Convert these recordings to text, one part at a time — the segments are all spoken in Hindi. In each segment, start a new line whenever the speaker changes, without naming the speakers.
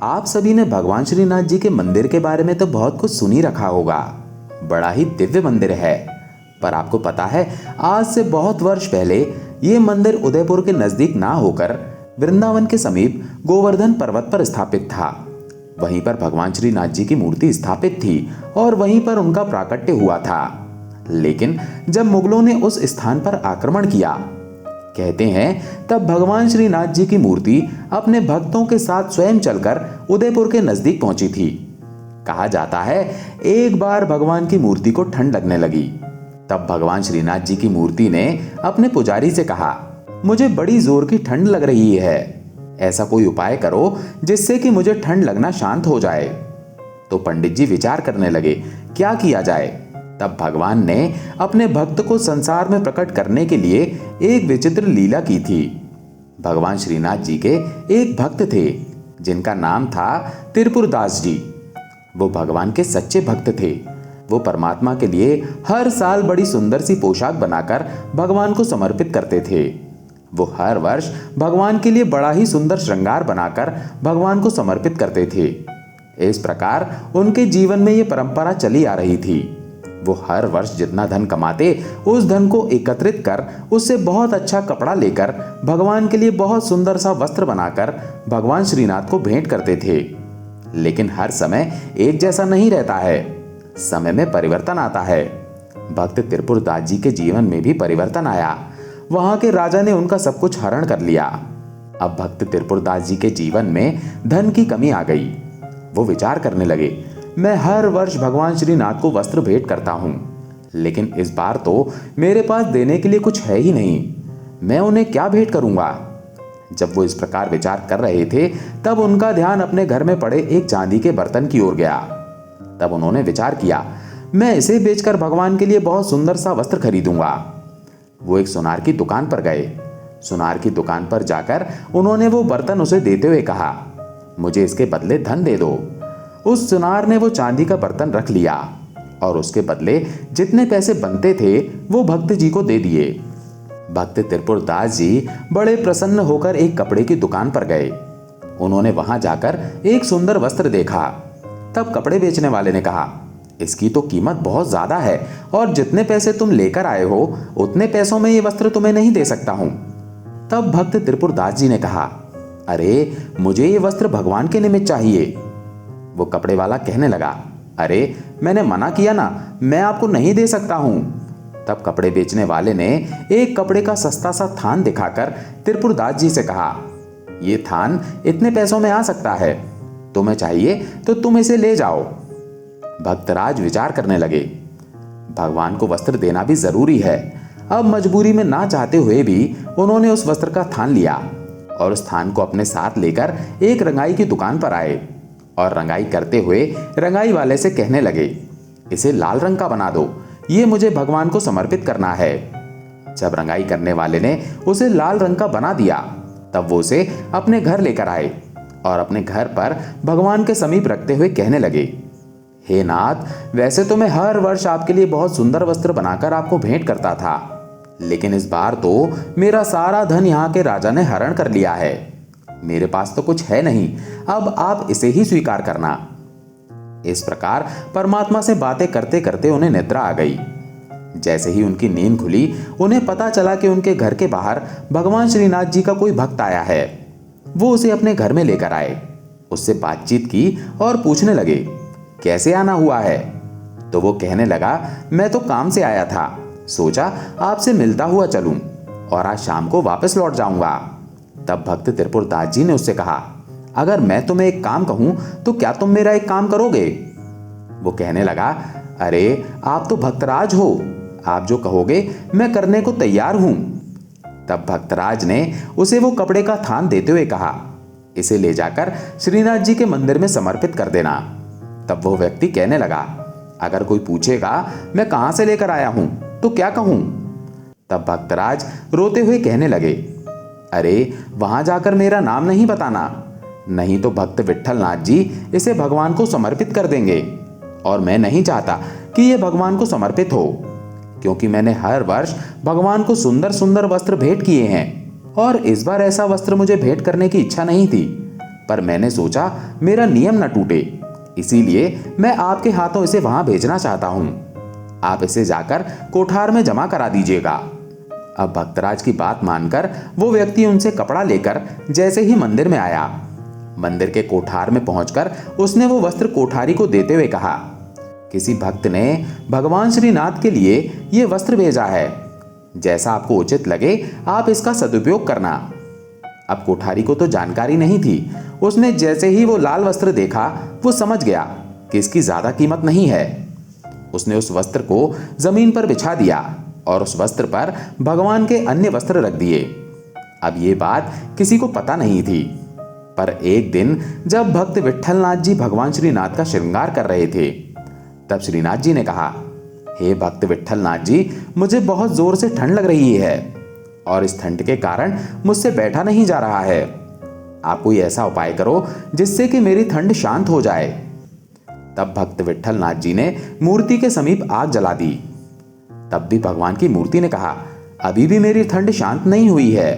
आप सभी ने भगवान श्रीनाथ जी के मंदिर के बारे में तो बहुत कुछ सुन ही रखा होगा। बड़ा ही दिव्य मंदिर है। पर आपको पता है, आज से बहुत वर्ष पहले ये मंदिर उदयपुर के नजदीक ना होकर वृंदावन के समीप गोवर्धन पर्वत पर स्थापित था। वहीं पर भगवान श्रीनाथ जी की मूर्ति स्थापित थी और वहीं पर उनका प्राकट्य हुआ था। लेकिन जब मुगलों ने उस स्थान पर आक्रमण किया, कहते हैं तब भगवान श्रीनाथ जी की मूर्ति अपने भक्तों के साथ स्वयं चलकर उदयपुर के नजदीक पहुंची थी। कहा जाता है एक बार भगवान की मूर्ति को ठंड लगने लगी। तब भगवान श्रीनाथ जी की मूर्ति ने अपने पुजारी से कहा, मुझे बड़ी जोर की ठंड लग रही है, ऐसा कोई उपाय करो जिससे कि मुझे ठंड लगना शांत हो जाए। तो पंडित जी विचार करने लगे क्या किया जाए। तब भगवान ने अपने भक्त को संसार में प्रकट करने के लिए एक विचित्र लीला की थी। भगवान श्रीनाथ जी के एक भक्त थे जिनका नाम था त्रिपुरदास जी। वो भगवान के सच्चे भक्त थे। वो परमात्मा के लिए हर साल बड़ी सुंदर सी पोशाक बनाकर भगवान को समर्पित करते थे। वो हर वर्ष भगवान के लिए बड़ा ही सुंदर श्रृंगार बनाकर भगवान को समर्पित करते थे। इस प्रकार उनके जीवन में ये परंपरा चली आ रही थी। वो हर वर्ष जितना धन कमाते, उस धन को एकत्रित कर उससे बहुत अच्छा कपड़ा लेकर भगवान के लिए बहुत सुंदर सा वस्त्र बनाकर भगवान श्रीनाथ को भेंट करते थे। लेकिन हर समय एक जैसा नहीं रहता है, समय में परिवर्तन आता है। भक्त त्रिपुरदास जी के जीवन में भी परिवर्तन आया। वहां के राजा ने उनका सब कुछ हरण कर लिया। अब भक्त त्रिपुरदास जी के जीवन में धन की कमी आ गई। वो विचार करने लगे, मैं हर वर्ष भगवान श्रीनाथ को वस्त्र भेंट करता हूं, लेकिन इस बार तो मेरे पास देने के लिए कुछ है ही नहीं। मैं उन्हें क्या भेंट करूंगा। जब वो इस प्रकार विचार कर रहे थे, तब उनका ध्यान अपने घर में पड़े एक चांदी के बर्तन की ओर गया। तब उन्होंने विचार किया, मैं इसे बेचकर भगवान के लिए बहुत सुंदर सा वस्त्र खरीदूंगा। वो एक सुनार की दुकान पर गए। सुनार की दुकान पर जाकर उन्होंने वो बर्तन उसे देते हुए कहा, मुझे इसके बदले धन दे दो। उस सुनार ने वो चांदी का बर्तन रख लिया और उसके बदले जितने पैसे बनते थे वो भक्त जी को दे दिए। भक्त त्रिपुरदास जी बड़े प्रसन्न होकर एक कपड़े की दुकान पर गए। उन्होंने वहां जाकर एक सुंदर वस्त्र देखा। तब कपड़े बेचने वाले ने कहा, इसकी तो कीमत बहुत ज्यादा है और जितने पैसे तुम लेकर आए हो उतने पैसों में ये वस्त्र तुम्हें नहीं दे सकता हूं। तब भक्त त्रिपुरदास जी ने कहा, अरे मुझे ये वस्त्र भगवान के निमित्त चाहिए। वो कपड़े वाला कहने लगा, अरे मैंने मना किया ना, मैं आपको नहीं दे सकता हूं। तब कपड़े बेचने वाले ने एक कपड़े का सस्ता सा थान दिखाकर त्रिपुरदास जी से कहा, ये थान इतने पैसों में आ सकता है, तुम्हें चाहिए तो तुम इसे ले जाओ। भक्तराज विचार करने लगे, भगवान को वस्त्र देना भी जरूरी है। अब मजबूरी में ना चाहते हुए भी उन्होंने उस वस्त्र का थान लिया और उस थान को अपने साथ लेकर एक रंगाई की दुकान पर आए और रंगाई करते हुए रंगाई वाले से कहने लगे, इसे लाल रंग का बना दो, ये मुझे भगवान को समर्पित करना है। जब रंगाई करने वाले ने उसे लाल रंग का बना दिया, तब वो उसे अपने घर लेकर आए और अपने घर पर भगवान के समीप रखते हुए कहने लगे, हे नाथ, वैसे तो मैं हर वर्ष आपके लिए बहुत सुंदर वस्त्र बनाकर आपको भेंट करता था, लेकिन इस बार तो मेरा सारा धन यहाँ के राजा ने हरण कर लिया है। मेरे पास तो कुछ है नहीं, अब आप इसे ही स्वीकार करना। इस प्रकार परमात्मा से बातें करते करते उन्हें निद्रा आ गई। जैसे ही उनकी नींद खुली, उन्हें पता चला कि उनके घर के बाहर भगवान श्रीनाथ जी का कोई भक्त आया है। वो उसे अपने घर में लेकर आए, उससे बातचीत की और पूछने लगे, कैसे आना हुआ है। तो वो कहने लगा, मैं तो काम से आया था, सोचा आपसे मिलता हुआ चलूं और आज शाम को वापस लौट जाऊंगा। तब भक्त त्रिपुरदास जी ने उससे कहा, अगर मैं तुम्हें एक काम कहूं तो क्या तुम मेरा एक काम करोगे। वो कहने लगा, अरे आप तो भक्तराज हो, आप जो कहोगे मैं करने को तैयार हूं। तब भक्तराज ने उसे वो कपड़े का थान देते हुए कहा, इसे ले जाकर श्रीनाथ जी के मंदिर में समर्पित कर देना। तब वो व्यक्ति कहने लगा, अगर कोई पूछेगा मैं कहां से लेकर आया हूं तो क्या कहूं। तब भक्तराज रोते हुए कहने लगे, अरे वहां जाकर मेरा नाम नहीं बताना, नहीं तो भक्त विट्ठलनाथ जी इसे भगवान को समर्पित कर देंगे और मैं नहीं चाहता कि यह भगवान को समर्पित हो, क्योंकि मैंने हर वर्ष भगवान को सुंदर सुंदर वस्त्र भेंट किए हैं और इस बार ऐसा वस्त्र मुझे भेंट करने की इच्छा नहीं थी। पर मैंने सोचा मेरा नियम न टूटे, इसीलिए मैं आपके हाथों इसे वहां भेजना चाहता हूं। आप इसे जाकर कोठार में जमा करा दीजिएगा। अब भक्तराज की बात मानकर वो व्यक्ति उनसे कपड़ा लेकर जैसे ही मंदिर में आया, मंदिर के कोठार में पहुंचकर उसने वो वस्त्र कोठारी को देते हुए कहा, किसी भक्त ने भगवान श्रीनाथ के लिए ये वस्त्र भेजा है, जैसा आपको उचित लगे आप इसका सदुपयोग करना। अब कोठारी को तो जानकारी नहीं थी। उसने जैसे ही वो लाल वस्त्र देखा वो समझ गया कि इसकी ज्यादा कीमत नहीं है। उसने उस वस्त्र को जमीन पर बिछा दिया और उस वस्त्र पर भगवान के अन्य वस्त्र रख दिए। अब ये बात किसी को पता नहीं थी, पर एक दिन जब भक्त विट्ठलनाथ जी भगवान श्रीनाथ का श्रृंगार कर रहे थे, तब श्रीनाथ जी ने कहा, हे भक्त विट्ठलनाथ जी, मुझे बहुत जोर से ठंड लग रही है और इस ठंड के कारण मुझसे बैठा नहीं जा रहा है। आप कोई ऐसा उपाय करो जिससे कि मेरी ठंड शांत हो जाए। तब भक्त विट्ठलनाथ जी ने मूर्ति के समीप आग जला दी। तब भी भगवान की मूर्ति ने कहा, अभी भी मेरी ठंड शांत नहीं हुई है।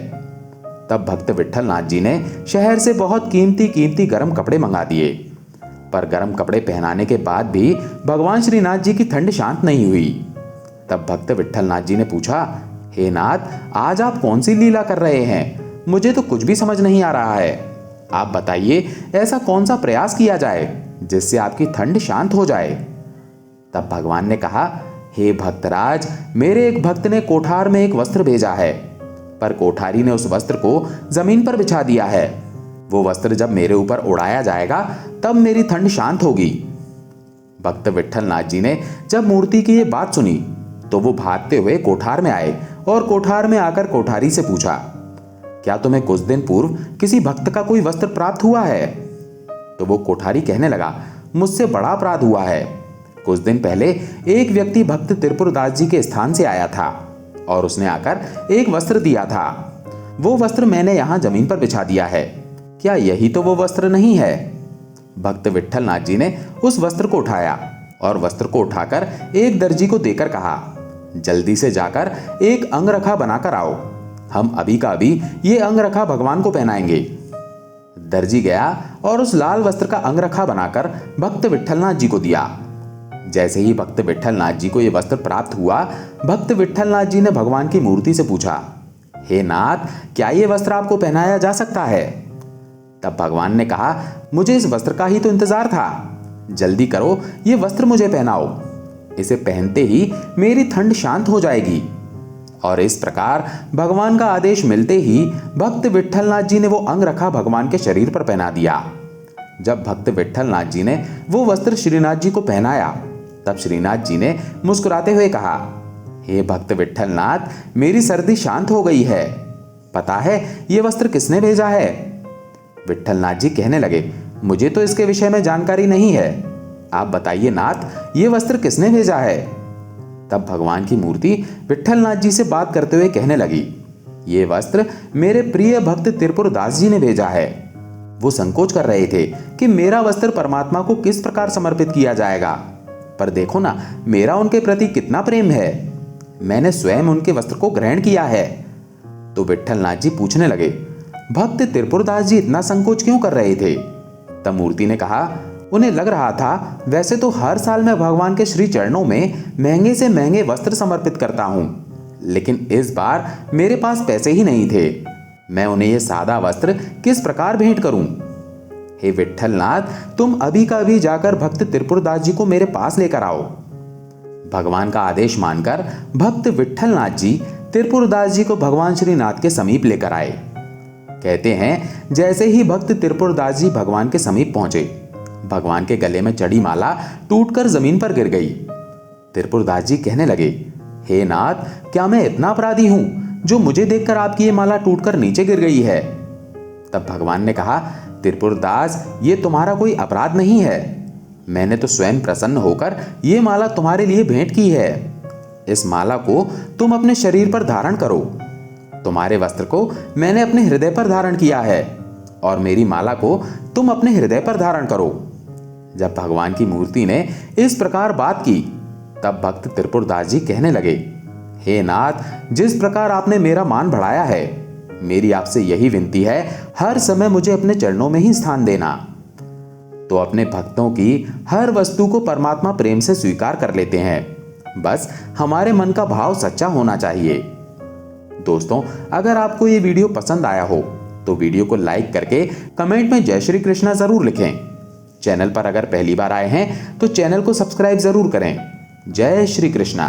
तब भक्त विट्ठलनाथ जी ने शहर से बहुत कीमती कीमती गर्म कपड़े मंगा दिए, पर गर्म कपड़े पहनाने के बाद भी भगवान श्रीनाथ जी की ठंड शांत नहीं हुई। तब भक्त विट्ठलनाथ जी ने पूछा, हे नाथ, आज आप कौन सी लीला कर रहे हैं? मुझे तो कुछ भी समझ नहीं आ रहा है। आप बताइए, ऐसा कौन सा प्रयास किया जाए जिससे आपकी ठंड शांत हो जाए? तब भगवान ने कहा, हे भक्तराज, मेरे एक भक्त ने कोठार में एक वस्त्र भेजा है, पर कोठारी ने उस वस्त्र को जमीन पर बिछा दिया है। वो वस्त्र जब मेरे ऊपर उड़ाया जाएगा तब मेरी ठंड शांत होगी। भक्त विट्ठलनाथ जी ने जब मूर्ति की ये बात सुनी तो वो भागते हुए कोठार में आए और कोठार में आकर कोठारी से पूछा, क्या तुम्हें कुछ दिन पूर्व किसी भक्त का कोई वस्त्र प्राप्त हुआ है? तो वो कोठारी कहने लगा, मुझसे बड़ा अपराध हुआ है। कुछ दिन पहले एक व्यक्ति भक्त त्रिपुरदास जी के स्थान से आया था और उसने आकर एक वस्त्र दिया था। वो वस्त्र मैंने यहाँ जमीन पर बिछा दिया है। क्या यही तो वो वस्त्र नहीं है? भक्त विट्ठलनाथ जी ने उस वस्त्र को उठाया और वस्त्र को उठाकर एक दर्जी को देकर कहा, जल्दी से जाकर एक अंगरखा बनाकर आओ। हम अभी का अभी ये अंगरखा भगवान को पहनाएंगे। दर्जी गया और उस लाल वस्त्र का अंगरखा बनाकर भक्त विट्ठलनाथ जी को दिया। जैसे ही भक्त विट्ठलनाथ जी को यह वस्त्र प्राप्त हुआ, भक्त विट्ठलनाथ जी ने भगवान की मूर्ति से पूछा, हे नाथ, क्या ये वस्त्र आपको पहनाया जा सकता है? तब भगवान ने कहा, मुझे इस वस्त्र का ही तो इंतजार था। जल्दी करो, ये वस्त्र मुझे पहनाओ। इसे पहनते ही मेरी ठंड शांत हो जाएगी। और इस प्रकार भगवान का आदेश मिलते ही भक्त विट्ठलनाथ जी ने वो अंगरखा भगवान के शरीर पर पहना दिया। जब भक्त विट्ठलनाथ जी ने वो वस्त्र श्रीनाथ जी को पहनाया, तब श्रीनाथ जी ने मुस्कुराते हुए कहा, हे भक्त विट्ठलनाथ, मेरी सर्दी शांत हो गई है। पता है ये वस्त्र किसने भेजा है? विट्ठलनाथ जी कहने लगे, मुझे तो इसके विषय में जानकारी नहीं है। आप बताइए नाथ, ये वस्त्र किसने भेजा है? तब भगवान की मूर्ति विट्ठलनाथ जी से बात करते हुए कहने लगी, ये वस्त्र मेरे प्रिय भक्त त्रिपुरदास जी ने भेजा है। वो संकोच कर रहे थे कि मेरा वस्त्र परमात्मा को किस प्रकार समर्पित किया जाएगा, पर देखो ना, मेरा उनके प्रति कितना प्रेम है। मैंने स्वयं उनके वस्त्र को ग्रहण किया है। तो विट्ठलनाथ जी पूछने लगे, भक्त त्रिपुरदास जी इतना संकोच क्यों कर रहे थे? तब मूर्ति ने कहा, उन्हें लग रहा था वैसे तो हर साल मैं भगवान के श्री चरणों में महंगे से महंगे वस्त्र समर्पित करता हूं, लेकिन इस बार मेरे पास पैसे ही नहीं थे। मैं उन्हें यह सादा वस्त्र किस प्रकार भेंट करूं? हे विट्ठलनाथ, तुम अभी का अभी जाकर भक्त त्रिपुरदास जी को मेरे पास लेकर आओ। भगवान का आदेश मानकर भक्त विट्ठलनाथ जी त्रिपुरदास जी को भगवान श्रीनाथ के समीप लेकर आए। कहते हैं जैसे ही भक्त त्रिपुरदास जी भगवान के समीप पहुंचे, भगवान के गले में चढ़ी माला टूटकर जमीन पर गिर गई। त्रिपुरदास जी कहने लगे, हे नाथ, क्या मैं इतना अपराधी हूं जो मुझे देखकर आपकी ये माला टूटकर नीचे गिर गई है? तब भगवान ने कहा, त्रिपुरदास, ये तुम्हारा कोई अपराध नहीं है। मैंने तो स्वयं प्रसन्न होकर ये माला तुम्हारे लिए भेंट की है। इस माला को तुम अपने शरीर पर धारण करो। तुम्हारे वस्त्र को मैंने अपने हृदय पर धारण किया है और मेरी माला को तुम अपने हृदय पर धारण करो। जब भगवान की मूर्ति ने इस प्रकार बात की, तब भक्त त्रिपुरदास जी कहने लगे, हे नाथ, जिस प्रकार आपने मेरा मान बढ़ाया है, मेरी आपसे यही विनती है, हर समय मुझे अपने चरणों में ही स्थान देना। तो अपने भक्तों की हर वस्तु को परमात्मा प्रेम से स्वीकार कर लेते हैं। बस हमारे मन का भाव सच्चा होना चाहिए। दोस्तों, अगर आपको ये वीडियो पसंद आया हो तो वीडियो को लाइक करके कमेंट में जय श्री कृष्णा जरूर लिखें। चैनल पर अगर पहली बार आए हैं तो चैनल को सब्सक्राइब जरूर करें। जय श्री कृष्णा।